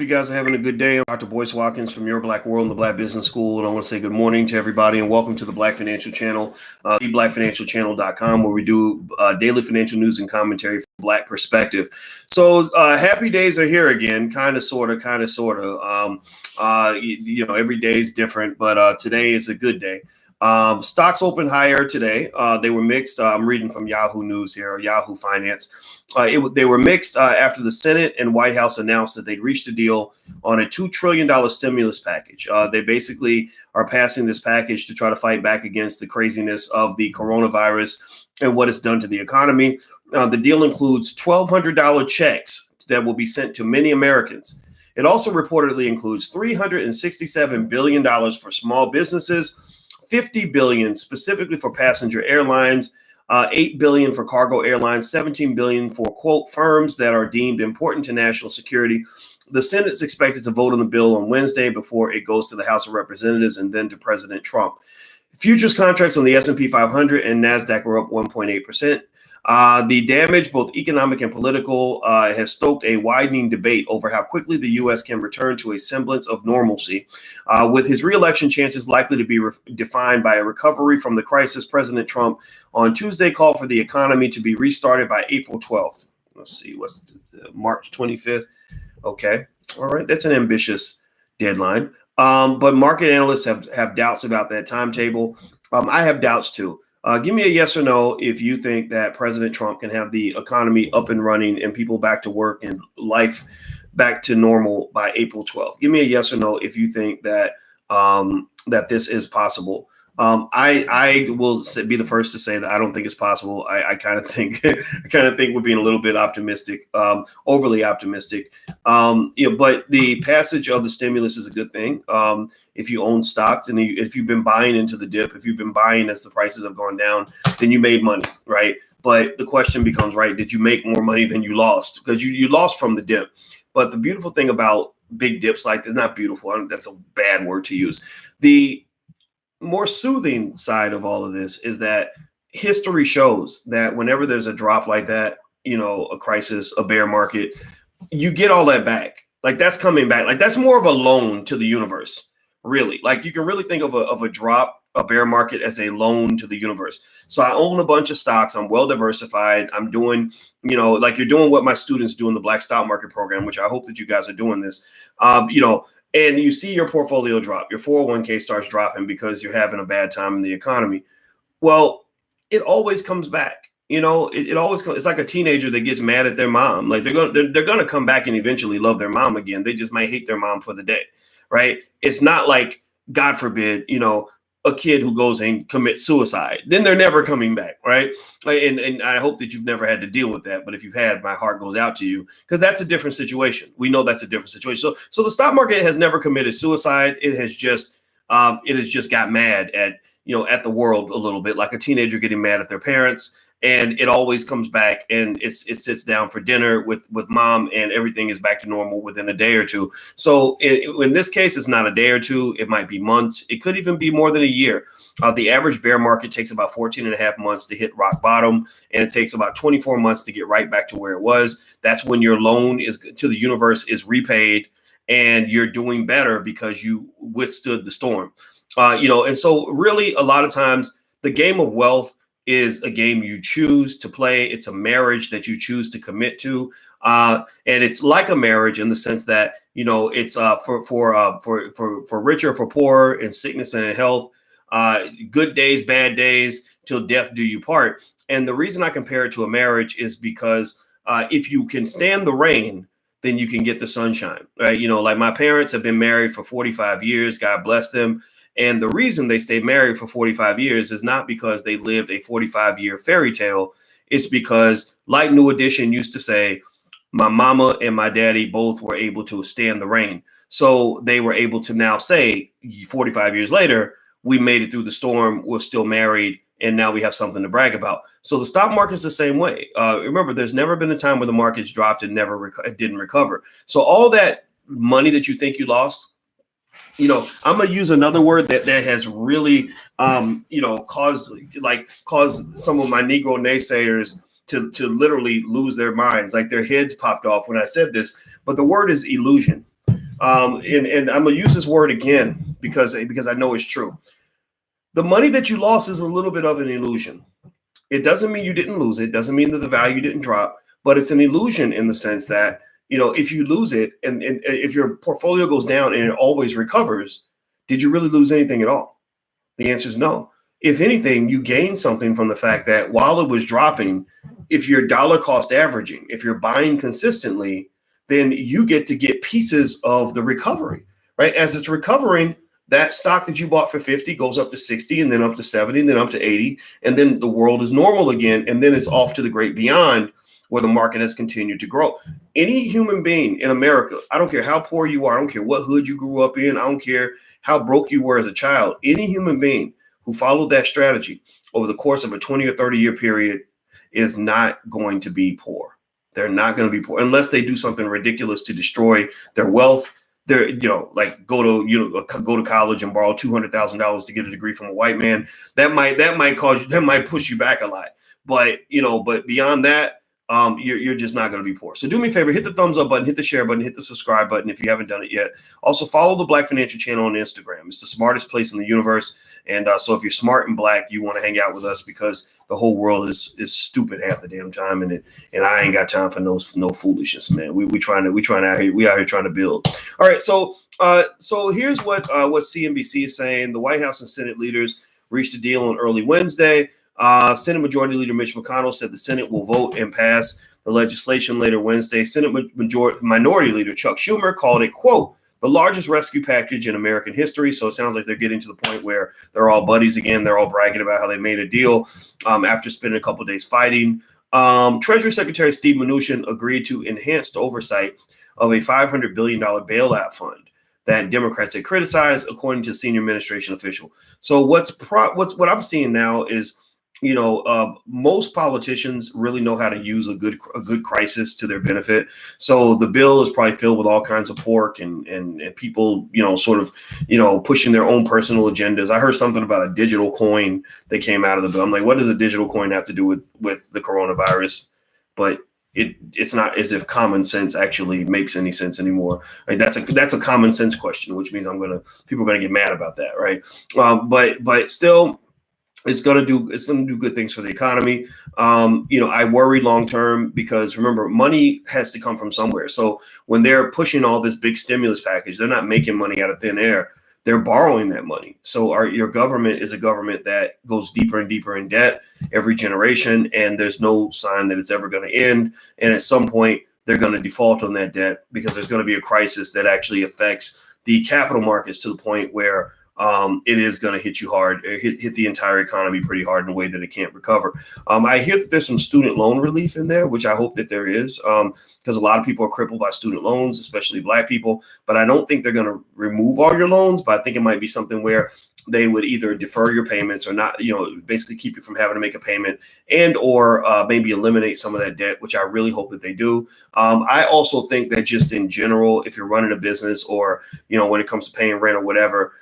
you guys are having a good day. I'm Dr. Boyce Watkins from Your Black World and the Black Business School. And I want to say good morning to everybody and welcome to the Black Financial Channel, theblackfinancialchannel.com, where we do daily financial news and commentary from a Black perspective. So happy days are here again, kind of, sort of. Every day is different, but today is a good day. Stocks opened higher today. They were mixed. I'm reading from Yahoo News here, Yahoo Finance. They were mixed after the Senate and White House announced that they'd reached a deal on a $2 trillion stimulus package. They basically are passing this package to try to fight back against the craziness of the coronavirus and what it's done to the economy. The deal includes $1,200 checks that will be sent to many Americans. It also reportedly includes $367 billion for small businesses, $50 billion specifically for passenger airlines, $8 billion for cargo airlines, $17 billion for, quote, firms that are deemed important to national security. The Senate is expected to vote on the bill on Wednesday before it goes to the House of Representatives and then to President Trump. Futures contracts on the S&P 500 and NASDAQ were up 1.8%. The damage, both economic and political, has stoked a widening debate over how quickly the U.S. can return to a semblance of normalcy. With his reelection chances likely to be defined by a recovery from the crisis, President Trump on Tuesday called for the economy to be restarted by April 12th. Let's see, what's March 25th? Okay. All right. That's an ambitious deadline. But market analysts have doubts about that timetable. I have doubts, too. Give me a yes or no if you think that President Trump can have the economy up and running and people back to work and life back to normal by April 12th. Give me a yes or no if you think that that this is possible. I will be the first to say that I don't think it's possible. I kind of think we're being a little bit optimistic, overly optimistic. But the passage of the stimulus is a good thing. If you own stocks and if you've been buying into the dip, if you've been buying as the prices have gone down, then you made money, right? But the question becomes, right, did you make more money than you lost? Because you lost from the dip. But the beautiful thing about big dips like this, not beautiful, that's a bad word to use. The more soothing side of all of this is that history shows that whenever there's a drop like that, a crisis, a bear market, you get all that back. Like that's coming back. Like that's more of a loan to the universe, really. Like you can really think of a drop, a bear market as a loan to the universe. So I own a bunch of stocks. I'm well diversified. I'm doing, like you're doing what my students do in the Black Stock Market program, which I hope that you guys are doing this, and you see your portfolio drop, your 401k starts dropping because you're having a bad time in the economy. Well, it always comes back. It always comes. It's like a teenager that gets mad at their mom. Like they're gonna come back and eventually love their mom again. They just might hate their mom for the day, right? It's not like, God forbid, a kid who goes and commits suicide. Then they're never coming back, right? And I hope that you've never had to deal with that. But if you've had, my heart goes out to you because that's a different situation. We know that's a different situation. So the stock market has never committed suicide. It has just got mad at the world a little bit, like a teenager getting mad at their parents. And it always comes back and it sits down for dinner with mom and everything is back to normal within a day or two. So in this case, it's not a day or two. It might be months. It could even be more than a year. The average bear market takes about 14 and a half months to hit rock bottom. And it takes about 24 months to get right back to where it was. That's when your loan to the universe is repaid and you're doing better because you withstood the storm. And so really a lot of times the game of wealth is a game you choose to play. It's a marriage that you choose to commit to. And it's like a marriage in the sense that, it's for richer, for poorer, in sickness and in health, good days, bad days, till death do you part. And the reason I compare it to a marriage is because if you can stand the rain, then you can get the sunshine, right? Like my parents have been married for 45 years. God bless them. And the reason they stayed married for 45 years is not because they lived a 45-year fairy tale. It's because, like New Edition used to say, my mama and my daddy both were able to stand the rain. So they were able to now say 45 years later, we made it through the storm. We're still married. And now we have something to brag about. So the stock market's the same way. Remember, there's never been a time where the market's dropped and it didn't recover. So all that money that you think you lost, I'm going to use another word that has really, caused some of my Negro naysayers to literally lose their minds, like their heads popped off when I said this. But the word is illusion. And I'm gonna use this word again because I know it's true. The money that you lost is a little bit of an illusion. It doesn't mean you didn't lose it. Doesn't mean that the value didn't drop, but it's an illusion in the sense that, if you lose it and if your portfolio goes down and it always recovers, did you really lose anything at all? The answer is no. If anything, you gain something from the fact that while it was dropping, if you're dollar cost averaging, if you're buying consistently, then you get to get pieces of the recovery, right? As it's recovering, that stock that you bought for 50 goes up to 60 and then up to 70 and then up to 80. And then the world is normal again. And then it's off to the great beyond where the market has continued to grow. Any human being in America, I don't care how poor you are, I don't care what hood you grew up in, I don't care how broke you were as a child, any human being who followed that strategy over the course of a 20 or 30 year period is not going to be poor. They're not going to be poor unless they do something ridiculous to destroy their wealth. They're, like go to college and borrow $200,000 to get a degree from a white man. That might push you back a lot. But beyond that, you're just not going to be poor. So do me a favor, hit the thumbs up button, hit the share button, hit the subscribe button if you haven't done it yet. Also follow the Black Financial Channel on Instagram. It's the smartest place in the universe. And so if you're smart and black, you want to hang out with us because the whole world is stupid half the damn time, and I ain't got time for no foolishness, man. We out here trying to build. All right, so here's what CNBC is saying. The White House and Senate leaders reached a deal on early Wednesday. Senate Majority Leader Mitch McConnell said the Senate will vote and pass the legislation later Wednesday. Senate Minority Leader Chuck Schumer called it, quote, the largest rescue package in American history. So it sounds like they're getting to the point where they're all buddies again. They're all bragging about how they made a deal after spending a couple of days fighting. Treasury Secretary Steve Mnuchin agreed to enhanced oversight of a $500 billion bailout fund that Democrats had criticized, according to a senior administration official. So what I'm seeing now is, most politicians really know how to use a good crisis to their benefit. So the bill is probably filled with all kinds of pork and people, sort of, pushing their own personal agendas. I heard something about a digital coin that came out of the bill. I'm like, what does a digital coin have to do with the coronavirus? But it's not as if common sense actually makes any sense anymore. Right? That's a common sense question, which means people are gonna get mad about that, right? But still, it's gonna do good things for the economy. I worry long term because remember, money has to come from somewhere. So when they're pushing all this big stimulus package, they're not making money out of thin air. They're borrowing that money. So your government is a government that goes deeper and deeper in debt every generation, and there's no sign that it's ever going to end. And at some point, they're going to default on that debt because there's going to be a crisis that actually affects the capital markets to the point where it is going to hit you hard, hit the entire economy pretty hard in a way that it can't recover. I hear that there's some student loan relief in there, which I hope that there is, because a lot of people are crippled by student loans, especially Black people. But I don't think they're going to remove all your loans, but I think it might be something where they would either defer your payments or not, basically keep you from having to make a payment or maybe eliminate some of that debt, which I really hope that they do. I also think that just in general, if you're running a business or, when it comes to paying rent or whatever,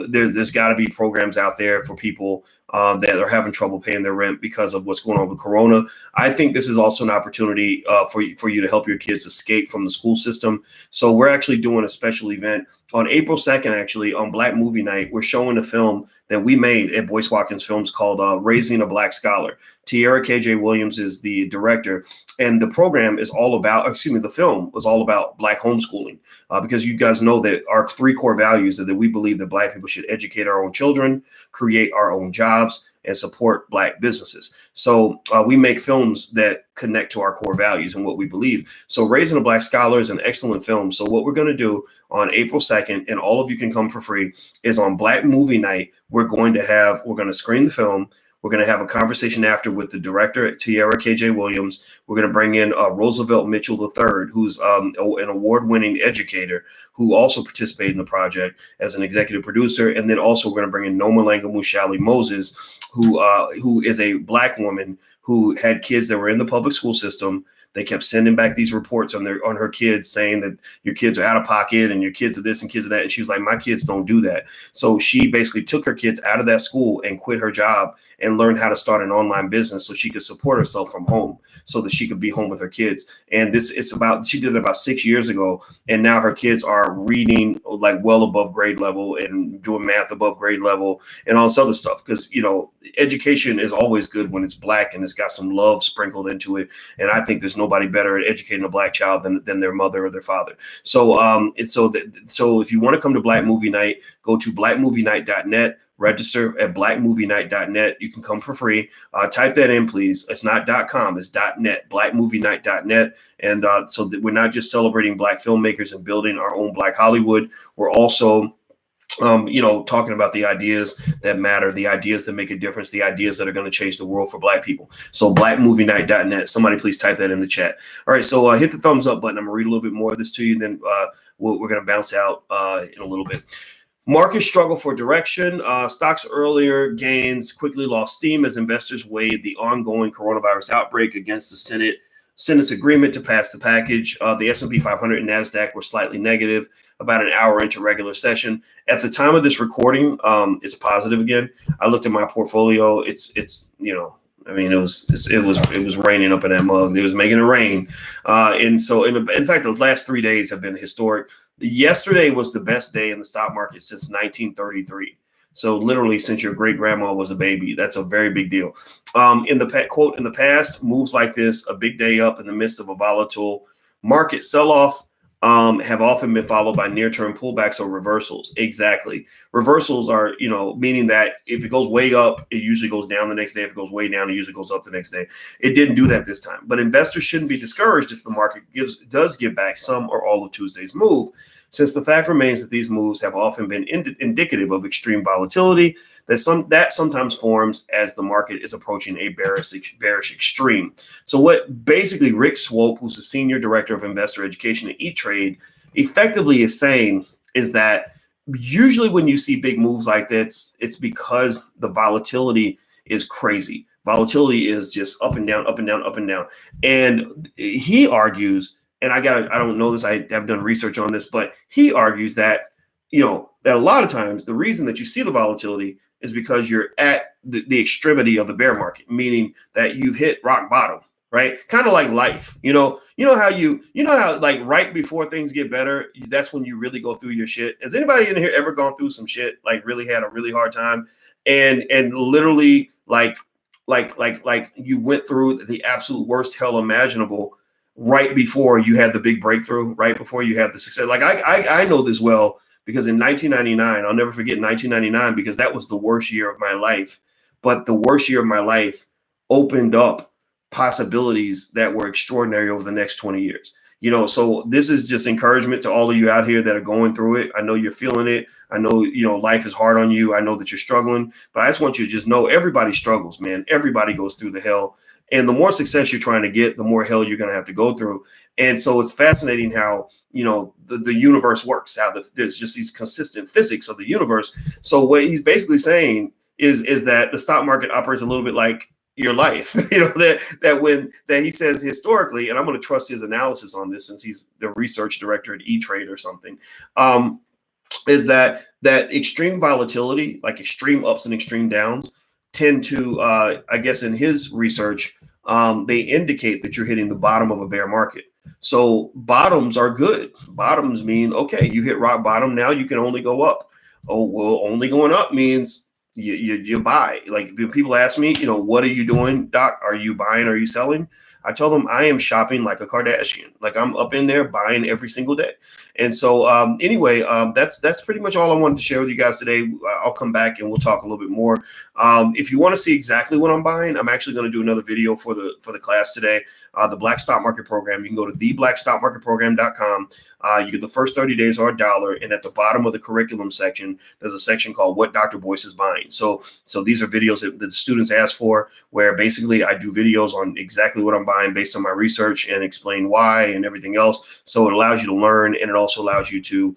there's got to be programs out there for people that are having trouble paying their rent because of what's going on with Corona. I think this is also an opportunity for you to help your kids escape from the school system. So we're actually doing a special event on April 2nd, actually, on Black Movie Night. We're showing a film that we made at Boyce Watkins Films called Raising a Black Scholar. Tierra KJ Williams is the director, and the program is all about, the film was all about Black homeschooling, because you guys know that our 3 core values are that we believe that Black people should educate our own children, create our own jobs, and support Black businesses. So we make films that connect to our core values and what we believe. So Raising a Black Scholar is an excellent film. So what we're going to do on April 2nd, and all of you can come for free, is on Black Movie Night, we're going to screen the film. We're going to have a conversation after with the director, Tierra KJ Williams. We're going to bring in Roosevelt Mitchell III, who's an award-winning educator who also participated in the project as an executive producer. And then also we're going to bring in Nomalanga Mushali Moses, who is a Black woman who had kids that were in the public school system They kept sending back these reports on her kids saying that your kids are out of pocket and your kids are this and kids are that. And she was like, my kids don't do that. So she basically took her kids out of that school and quit her job and learned how to start an online business so she could support herself from home, so that she could be home with her kids. And she did it about 6 years ago. And now her kids are reading like well above grade level and doing math above grade level and all this other stuff. Because, education is always good when it's Black and it's got some love sprinkled into it. And I think there's nobody better at educating a Black child than their mother or their father. So so if you want to come to Black Movie Night, go to blackmovienight.net. Register at blackmovienight.net. You can come for free. Type that in, please. It's not .com, it's .net, blackmovienight.net. And so that we're not just celebrating Black filmmakers and building our own Black Hollywood. We're also talking about the ideas that matter, the ideas that make a difference, the ideas that are going to change the world for Black people. So blackmovienight.net. Somebody please type that in the chat. All right, so hit the thumbs up button. I'm going to read a little bit more of this to you, then we're going to bounce out in a little bit. Markets struggle for direction. Stocks earlier gains quickly lost steam as investors weighed the ongoing coronavirus outbreak against the Senate's agreement to pass the package. The S&P 500 and NASDAQ were slightly negative about an hour into regular session. At the time of this recording, it's positive again. I looked at my portfolio. It was raining up in that mug. It was making it rain. And so in fact, the last 3 days have been historic. Yesterday was the best day in the stock market since 1933. So literally since your great grandma was a baby. That's a very big deal. In the past, moves like this, a big day up in the midst of a volatile market sell-off, have often been followed by near-term pullbacks or reversals. Exactly. Reversals are, meaning that if it goes way up, it usually goes down the next day. If it goes way down, it usually goes up the next day. It didn't do that this time. But investors shouldn't be discouraged if the market does give back some or all of Tuesday's move, since the fact remains that these moves have often been indicative of extreme volatility that sometimes forms as the market is approaching a bearish extreme. So what basically Rick Swope, who's the senior director of investor education at E-Trade, effectively is saying is that usually when you see big moves like this, it's because the volatility is crazy. Volatility is just up and down, up and down, up and down. And he argues, and I don't know this, I have done research on this, but he argues that, that a lot of times the reason that you see the volatility is because you're at the extremity of the bear market, meaning that you've hit rock bottom, right? Kind of like life, how like right before things get better, that's when you really go through your shit. Has anybody in here ever gone through some shit, like really had a really hard time and literally like you went through the absolute worst hell imaginable right before you had the big breakthrough, right before you had the success? Like I know this well, because in 1999, I'll never forget 1999, because that was the worst year of my life. But the worst year of my life opened up possibilities that were extraordinary over the next 20 years. So this is just encouragement to all of you out here that are going through it. I know you're feeling it. I know, life is hard on you. I know that you're struggling, but I just want you to just know everybody struggles, man. Everybody goes through the hell. And the more success you're trying to get, the more hell you're going to have to go through. And so it's fascinating how, the universe works, how there's just these consistent physics of the universe. So what he's basically saying is that the stock market operates a little bit like your life, that he says historically, and I'm going to trust his analysis on this since he's the research director at E-Trade or something, is that extreme volatility, like extreme ups and extreme downs, tend to, I guess in his research, they indicate that you're hitting the bottom of a bear market. So bottoms are good. Bottoms mean, okay, you hit rock bottom. Now you can only go up. Oh, well, only going up means you buy. Like people ask me, what are you doing, Doc? Are you buying? Are you selling? I tell them I am shopping like a Kardashian. Like I'm up in there buying every single day. And so anyway, that's pretty much all I wanted to share with you guys today. I'll come back and we'll talk a little bit more. If you want to see exactly what I'm buying, I'm actually going to do another video for the class today. The Black Stock Market Program. You can go to theblackstockmarketprogram.com. You get the first 30 days are $1. And at the bottom of the curriculum section, there's a section called What Dr. Boyce is Buying. So these are videos that the students ask for, where basically I do videos on exactly what I'm buying based on my research and explain why and everything else. So it allows you to learn, and it also allows you to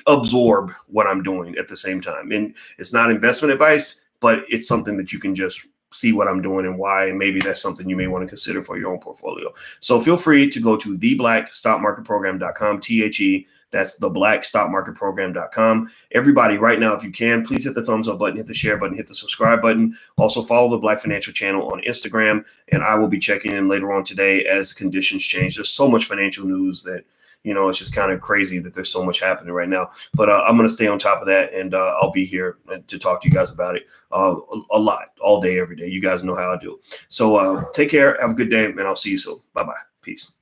absorb what I'm doing at the same time. And it's not investment advice, but it's something that you can just see what I'm doing and why, and maybe that's something you may want to consider for your own portfolio. So feel free to go to theblackstockmarketprogram.com, THE. That's theblackstockmarketprogram.com. Everybody, right now, if you can, please hit the thumbs up button, hit the share button, hit the subscribe button. Also, follow the Black Financial Channel on Instagram, and I will be checking in later on today as conditions change. There's so much financial news that, it's just kind of crazy that there's so much happening right now. But I'm going to stay on top of that, and I'll be here to talk to you guys about it a lot, all day, every day. You guys know how I do. So take care. Have a good day, and I'll see you soon. Bye-bye. Peace.